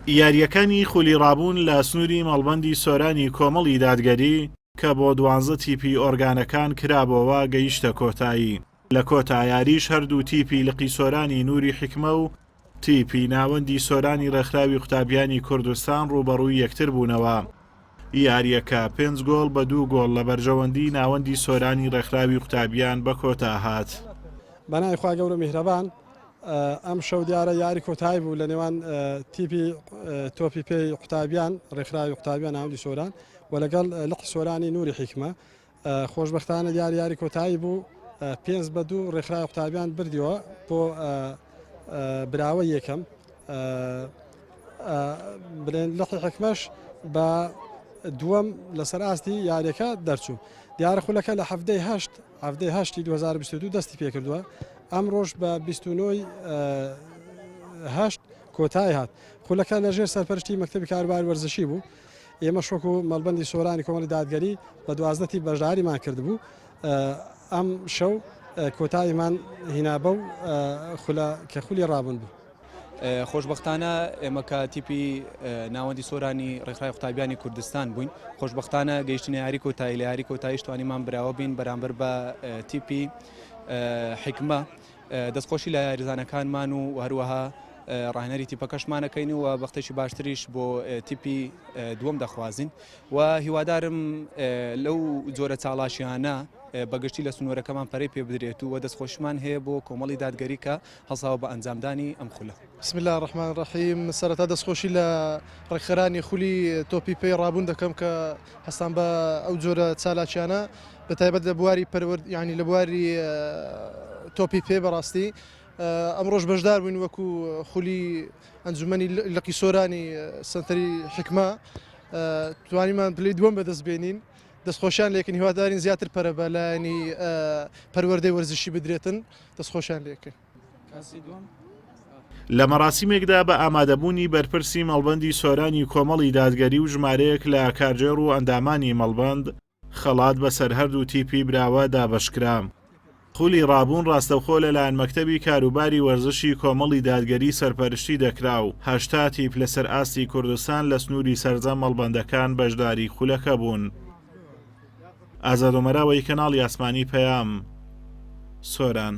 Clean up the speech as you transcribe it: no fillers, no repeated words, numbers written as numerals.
یاریەکانی خولی ڕابوون لە سنووری مەڵبەندی سۆرانی کۆمەڵی دادگەری کە بۆ 12 تیپی ئۆرگانەکان کرابەوە گەیشتە کۆتایی. لە کۆتاییاریش هەردوو تیپی لقی سۆرانی نووری حکمە و تیپی ناوەندی سۆرانی ڕێکخراوی قوتابیانی کوردستان ڕوبەڕووی یەکتر بوونەوە. یاریەکە 5 گۆڵ بە 2 گۆڵ لە بەرژەوەندی ناوەندی سۆرانی ڕێکخراوی قوتابیان بە کۆتا هات. بەنای خوا گەورە میهرەبان ئەم شەو دیارە یاری کۆتایی بوو لە نێوان تیپی تۆپی پێی قوتابیان ڕێکخراوی قوتابیان ناوەندی سۆران و لەگەڵ لقی سۆرانی نووری حکمە. خۆشبەختانە یاری کۆتایی بوو 5 بە 2 ڕێکخراوی قوتابیان بردیەوە بۆ براوە یەکەم. بڵێن لقی حکمەش بە دووەم لەسەر ئاستی یاریەکە دەرچوو. دیارە خولەکە لە هەفتەی هەشتی 2022 دەستی پێکردووە. ئەم ڕۆژ بە 29 هەشت کۆتایی هات. خولەکە لەژێر سەرپەرشتی مەکتەبی کاروباری وەرزشی بوو. ئێمە شۆک و مەڵبەندی سۆرانی کۆمەڵی دادگەری بە 12 بەشداریمان کردبوو. ئەم شەو کۆتاییمان هینا بە و کە خولی ڕابن بوو. خۆشببختانە ئێمە کە تیپی ناوەندی سۆرانی ڕێکخراوی قوتابیانی کوردستان بووین. خۆشببختانە گەیشتنە یاری کۆتایی لە یاری کۆتاییش توانیمان براوە بین بەرامبەر بە تیپی حکمە. دەستخۆشی لە یاریزانەکانمان و هەروەها ڕاهێنەری تیپەکەشمانەکەین و بەختێکی باشتریش بۆ تیپی دووەم دەخوازین و هیوادارم لەو جۆرە چاڵاشیانە بەگشتی لە سنوورەکەمان پەرەی پێ بدرێت و دەستخۆشمان هەیە بۆ کۆمەڵی دادگەری کە هەڵساوە بە ئەنجامدانی ئەم خولە. بسم الله الرحمن الرحیم. سەرەتا دەستخۆشی لە ڕێکخەرانی خولی تۆپی پێی ڕابوون دەکەم کە هەستان بە ئەو جۆرە چالاکیانە بەتایبەت لە بواری ینی لە بواری تۆپی پێ بەڕاستی ئەمڕۆژ بەشدار بووین وەکو خولی ئەنجومەنی لقی سۆرانی سنتەری حکمە توانیمان پلەی دووەم بەدەستبێنین. دەستخۆشیان لێکن هیوادارین زیاتر پەرە بە لایەنی پەروەردەی وەرزشی بدرێتن. دەستخۆشیان لێکن. لە مەراسیمێکدا بە ئامادەبوونی بەرپرسی مەڵبەندی سۆرانی کۆمەڵی دادگەری و ژمارەیەک لە کارژێر و ئەندامانی مەڵبەند خەڵات بەسەر هەردوو تیپی براوە دابەشکرا. خولی ڕابوون ڕاستەوخۆ لەلایەن مەکتەبی کاروباری وەرزشی کۆمەڵی دادگەری سەرپەرشتی دەکرا و 8 تیپ لەسەر ئاستی کوردستان لە سنووری سەرجەم مەڵبەندەکان بەشداری خولەکە بوون. ئازاد ئۆمەراوەی کەناڵی ئاسمانی پەیام، سۆران.